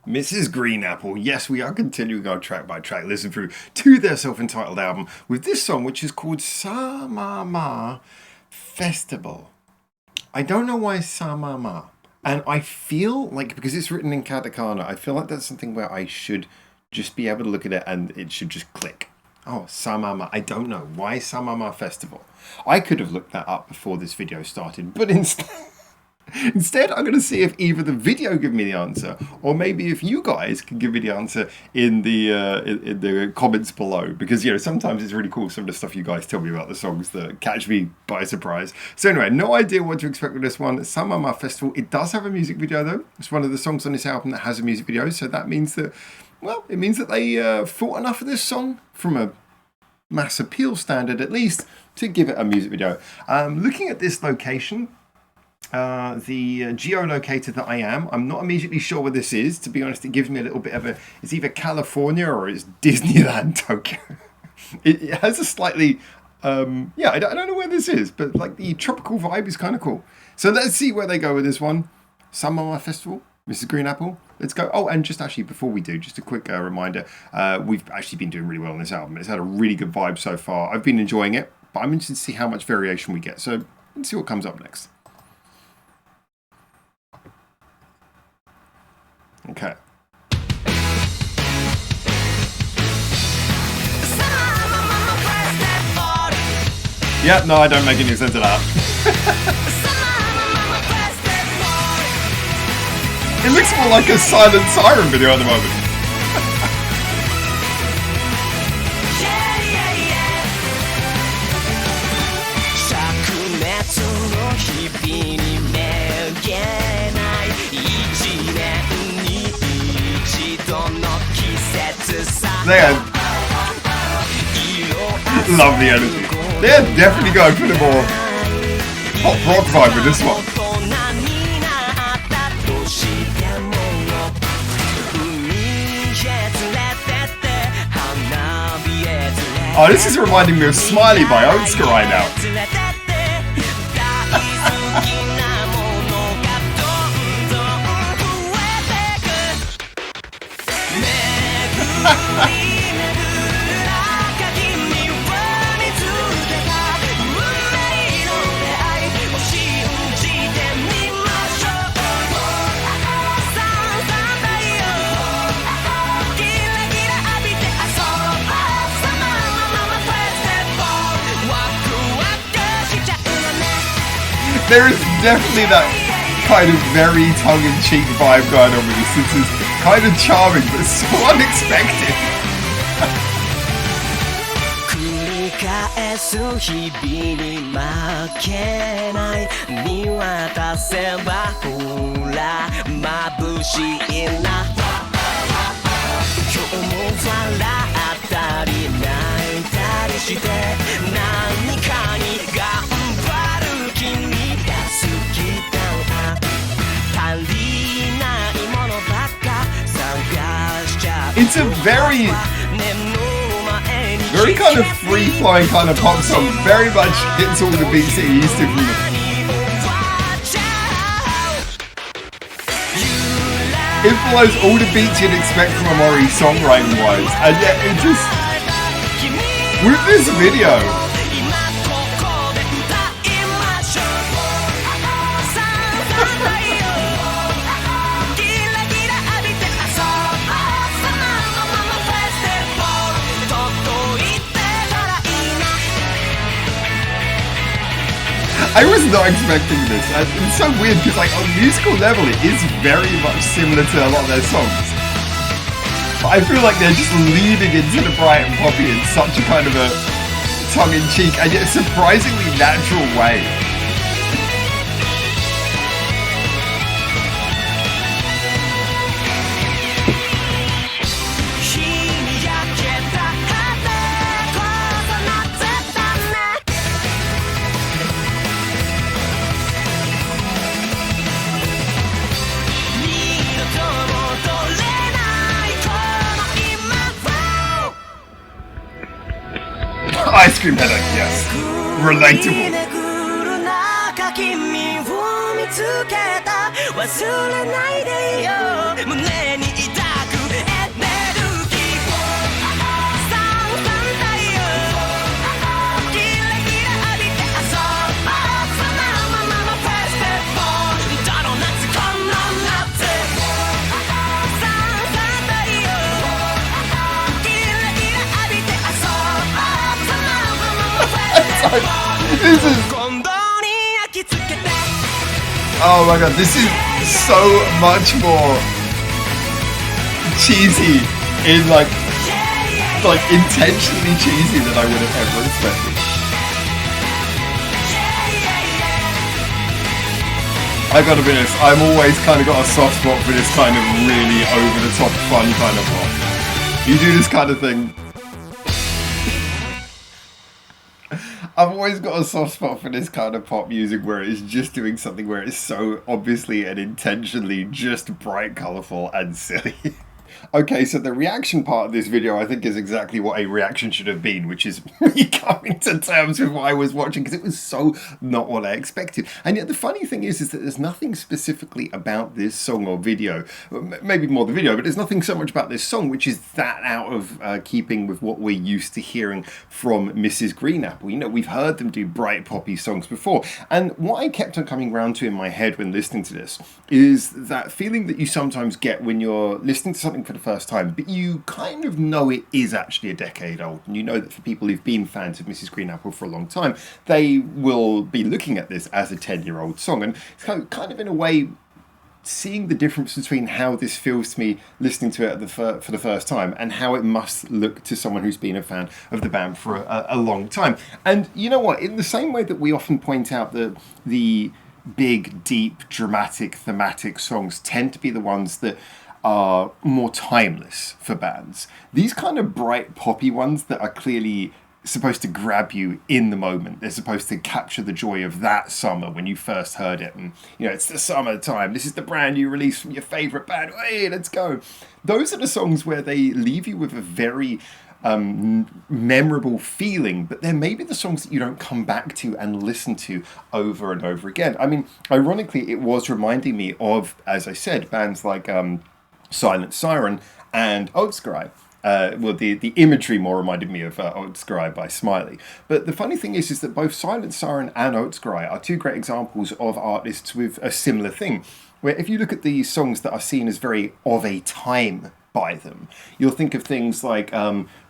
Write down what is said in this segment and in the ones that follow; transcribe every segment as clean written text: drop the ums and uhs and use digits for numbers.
Mrs. Green Apple. Yes, we are continuing our track by track listen through to their self-entitled album with this song, which is called Sa-Ma-Ma Festival. I don't know why Sa-Ma-Ma. And I feel like, because it's written in katakana, I feel like that's something where I should just be able to look at it and it should just click. Oh, Sa-Ma-Ma. I don't know. Why Sa-Ma-Ma Festival? I could have looked that up before this video started, but instead, I'm going to see if either the video give me the answer, or maybe if you guys can give me the answer in the comments below. Because, you know, sometimes it's really cool, some of the stuff you guys tell me about the songs that catch me by surprise. So anyway, no idea what to expect with this one. Sa-Ma-Ma Festival. It does have a music video, though. It's one of the songs on this album that has a music video. So that means that, well, it means that they thought enough of this song from a mass appeal standard, at least, to give it a music video. Looking at this location, the geolocator that I am, I'm not immediately sure where this is. To be honest, it gives me a little bit of a, it's either California or it's Disneyland Tokyo. It has a slightly, yeah, I don't know where this is, but like the tropical vibe is kind of cool. So let's see where they go with this one. Sa-Ma-Ma Festival, Mrs. Green Apple. Let's go. Oh, and just actually before we do, just a quick reminder, we've actually been doing really well on this album. It's had a really good vibe so far. I've been enjoying it, but I'm interested to see how much variation we get. So let's see what comes up next. Okay. Yeah, no, I don't make any sense of that. It looks more like a Silent Siren video at the moment. Love the energy. They're definitely going for the more pop rock vibe with this one. Oh, this is reminding me of Smiley by Otsuka right now. There is definitely that kind of very tongue-in-cheek vibe going on with this. This is kind of charming, but so unexpected. It's a very kind of free-flowing kind of pop song. Very much hits all the beats that you're used to from it follows all the beats you'd expect from a Mori songwriting-wise. And yet it just, with this video, I was not expecting this. It's so weird because, like, on a musical level, it is very much similar to a lot of their songs. But I feel like they're just leaning into the bright and poppy in such a kind of a tongue-in-cheek and yet surprisingly natural way. Ice cream headache, yes. Relatable. This is... Oh my god, this is so much more cheesy in like intentionally cheesy than I would have ever expected. I gotta be honest, I've always kind of got a soft spot for this kind of really over the top fun kind of pop. You do this kind of thing. I've always got a soft spot for this kind of pop music where it's just doing something where it's so obviously and intentionally just bright, colourful and silly. Okay, so the reaction part of this video I think is exactly what a reaction should have been, which is me coming to terms with what I was watching because it was so not what I expected. And yet the funny thing is that there's nothing specifically about this song or video, maybe more the video, but there's nothing so much about this song which is that out of keeping with what we're used to hearing from Mrs. Green Apple. You know, we've heard them do bright poppy songs before, and what I kept on coming round to in my head when listening to this is that feeling that you sometimes get when you're listening to something for the first time, but you kind of know it is actually a decade old, and you know that for people who've been fans of Mrs. Green Apple for a long time, they will be looking at this as a 10-year-old song, and it's kind of in a way seeing the difference between how this feels to me listening to it for the first time and how it must look to someone who's been a fan of the band for a long time. And you know what, in the same way that we often point out that the big, deep, dramatic, thematic songs tend to be the ones that are more timeless for bands, these kind of bright poppy ones that are clearly supposed to grab you in the moment, they're supposed to capture the joy of that summer when you first heard it, and you know, it's the summertime, this is the brand new release from your favourite band, hey, let's go. Those are the songs where they leave you with a very memorable feeling, but they're maybe the songs that you don't come back to and listen to over and over again. I mean, ironically, it was reminding me of, as I said, bands like Silent Siren and Oatscry. Well, the imagery more reminded me of Oatscry by Smiley. But the funny thing is that both Silent Siren and Oatscry are two great examples of artists with a similar thing, where if you look at these songs that are seen as very of a time by them, you'll think of things like,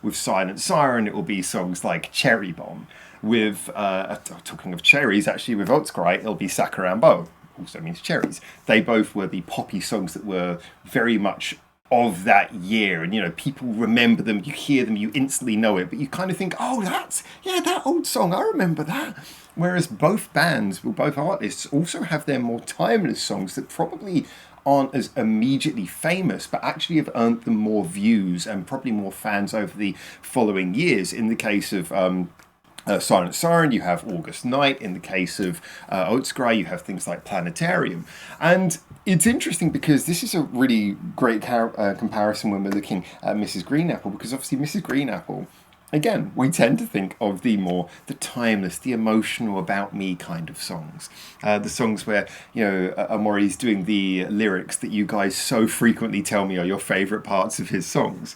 with Silent Siren, it will be songs like Cherry Bomb. With, talking of cherries, actually with Oatscry, it'll be Sakurambo, also means cherries. They both were the poppy songs that were very much of that year, and you know, people remember them, you hear them, you instantly know it, but you kind of think, oh, that's, yeah, that old song, I remember that. Whereas both bands, well, both artists also have their more timeless songs that probably aren't as immediately famous, but actually have earned them more views and probably more fans over the following years. In the case of Silent Siren, you have August Night. In the case of Oatscry, you have things like Planetarium. And it's interesting because this is a really great comparison when we're looking at Mrs. Green Apple, because obviously Mrs. Green Apple, again, we tend to think of the timeless, the emotional, about me kind of songs. The songs where, you know, Amori's doing the lyrics that you guys so frequently tell me are your favourite parts of his songs.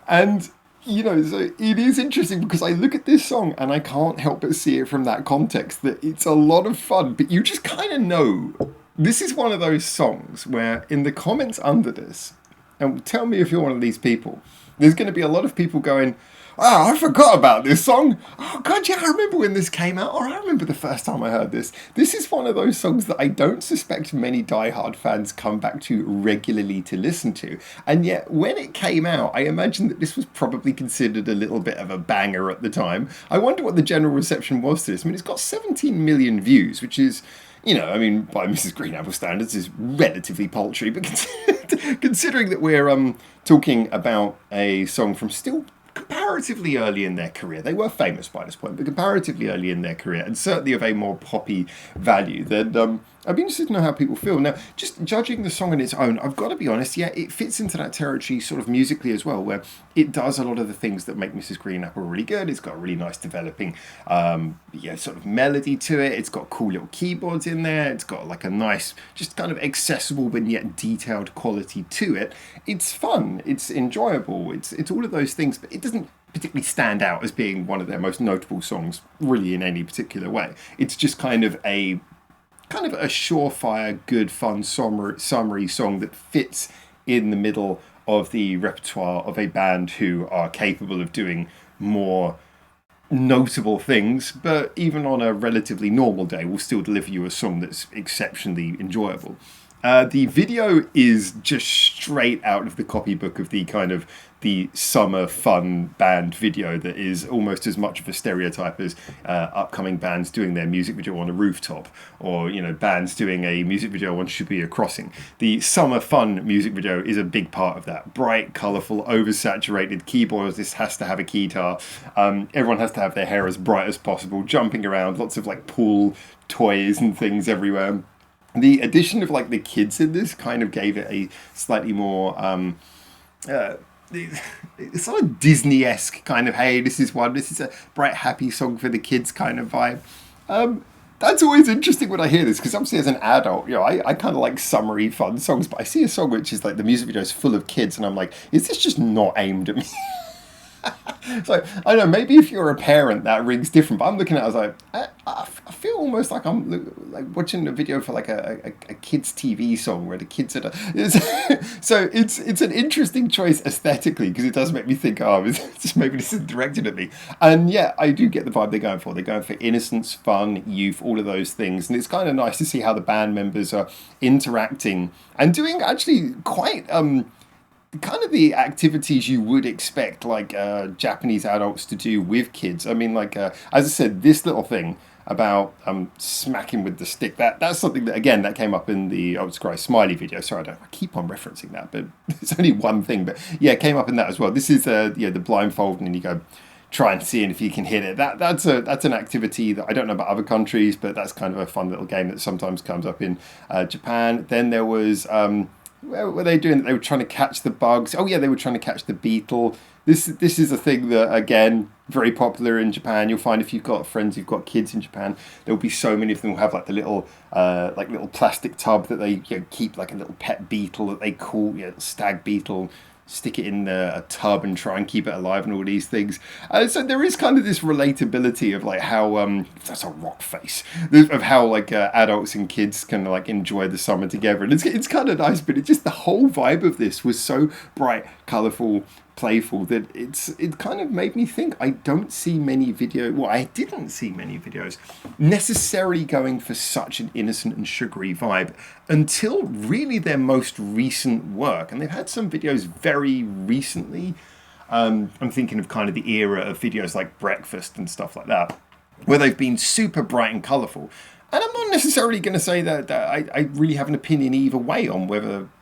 And you know, so it is interesting because I look at this song and I can't help but see it from that context, that it's a lot of fun, but you just kind of know this is one of those songs where in the comments under this, and tell me if you're one of these people, there's going to be a lot of people going, oh, I forgot about this song. Oh, God, yeah, I remember when this came out, or I remember the first time I heard this. This is one of those songs that I don't suspect many diehard fans come back to regularly to listen to. And yet, when it came out, I imagine that this was probably considered a little bit of a banger at the time. I wonder what the general reception was to this. I mean, it's got 17 million views, which is, you know, I mean, by Mrs. Green Apple standards, is relatively paltry, but considering that we're talking about a song from still comparatively early in their career, they were famous by this point, but comparatively early in their career, and certainly of a more poppy value, then I'd be interested to know how people feel. Now, just judging the song on its own, I've got to be honest, yeah, it fits into that territory sort of musically as well, where it does a lot of the things that make Mrs. Green Apple really good. It's got a really nice developing sort of melody to it. It's got cool little keyboards in there. It's got like a nice, just kind of accessible but yet detailed quality to it. It's fun. It's enjoyable. It's all of those things, but it doesn't particularly stand out as being one of their most notable songs really in any particular way. It's just kind of a surefire, good, fun, summary song that fits in the middle of the repertoire of a band who are capable of doing more notable things, but even on a relatively normal day, will still deliver you a song that's exceptionally enjoyable. The video is just straight out of the copybook of the kind of the summer fun band video that is almost as much of a stereotype as upcoming bands doing their music video on a rooftop, or bands doing a music video on Should Be a Crossing. The summer fun music video is a big part of that. Bright, colourful, oversaturated keyboards. This has to have a keytar. Everyone has to have their hair as bright as possible, jumping around, lots of like pool toys and things everywhere. The addition of like the kids in this kind of gave it a slightly more it's sort of Disney-esque kind of, hey, this is a bright happy song for the kids kind of vibe. That's always interesting when I hear this, because obviously as an adult, I kind of like summery fun songs, but I see a song which is like the music video is full of kids and I'm like, is this just not aimed at me? So I don't know, maybe if you're a parent that rings different, but I'm looking at it, I was like, I feel almost like I'm like watching a video for like a kids TV song where the kids are so it's an interesting choice aesthetically, because it does make me think, maybe this is directed at me. And yeah, I do get the vibe they're going for. They're going for innocence, fun, youth, all of those things, and it's kind of nice to see how the band members are interacting and doing actually quite kind of the activities you would expect like Japanese adults to do with kids. I mean, like as I said, this little thing about smacking with the stick, that's something that, again, that came up in the Old Scry Smiley video. Sorry, I keep on referencing that, but it's only one thing. But yeah, it came up in that as well. This is the blindfold, and you go try and see if you can hit it. That's an activity that I don't know about other countries, but that's kind of a fun little game that sometimes comes up in Japan. Then there was what were they doing? They were trying to catch the bugs. Oh yeah, they were trying to catch the beetle. This is a thing that, again, very popular in Japan. You'll find if you've got friends who've got kids in Japan, there'll be so many of them will have like the little little plastic tub that they keep like a little pet beetle that they call stag beetle. Stick it in a tub and try and keep it alive and all these things. So there is kind of this relatability of like how that's a rock face, of how like adults and kids can like enjoy the summer together, and it's kind of nice. But it just, the whole vibe of this was so bright, colourful, playful that it kind of made me think I didn't see many videos necessarily going for such an innocent and sugary vibe until really their most recent work. And they've had some videos very recently. I'm thinking of kind of the era of videos like Breakfast and stuff like that, where they've been super bright and colourful. And I'm not necessarily going to say that I really have an opinion either way on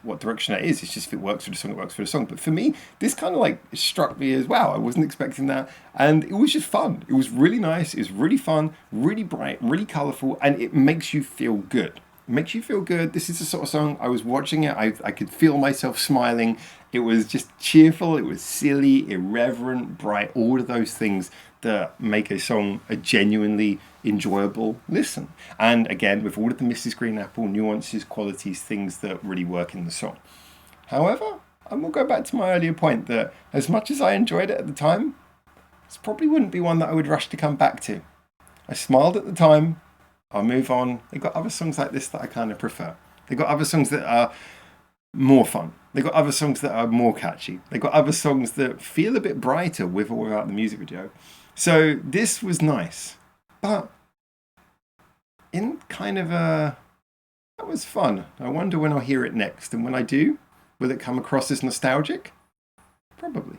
what direction that is. It's just if it works for the song, it works for the song. But for me, this kind of like struck me as, wow, I wasn't expecting that. And it was just fun. It was really nice. It was really fun, really bright, really colourful. And it makes you feel good. It makes you feel good. This is the sort of song, I was watching it, I could feel myself smiling. It was just cheerful. It was silly, irreverent, bright, all of those things that make a song a genuinely enjoyable listen. And again, with all of the Mrs. Green Apple nuances, qualities, things that really work in the song. However, I will go back to my earlier point that as much as I enjoyed it at the time, this probably wouldn't be one that I would rush to come back to. I smiled at the time. I'll move on. They've got other songs like this that I kind of prefer. They've got other songs that are more fun. They've got other songs that are more catchy. They've got other songs that feel a bit brighter with or without the music video. So this was nice, but in kind of that was fun. I wonder when I'll hear it next, and when I do, will it come across as nostalgic? Probably.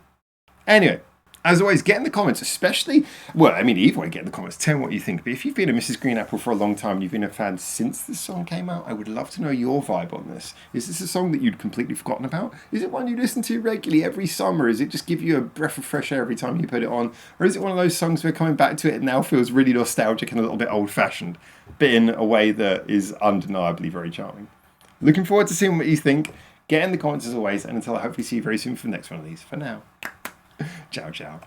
Anyway, as always, get in the comments, especially, well, I mean, either way, get in the comments, tell me what you think. But if you've been a Mrs. Green Apple for a long time, you've been a fan since this song came out, I would love to know your vibe on this. Is this a song that you'd completely forgotten about? Is it one you listen to regularly every summer? Is it just give you a breath of fresh air every time you put it on? Or is it one of those songs where coming back to it now feels really nostalgic and a little bit old-fashioned, but in a way that is undeniably very charming? Looking forward to seeing what you think. Get in the comments as always, and until I hopefully see you very soon for the next one of these. For now, ciao, ciao.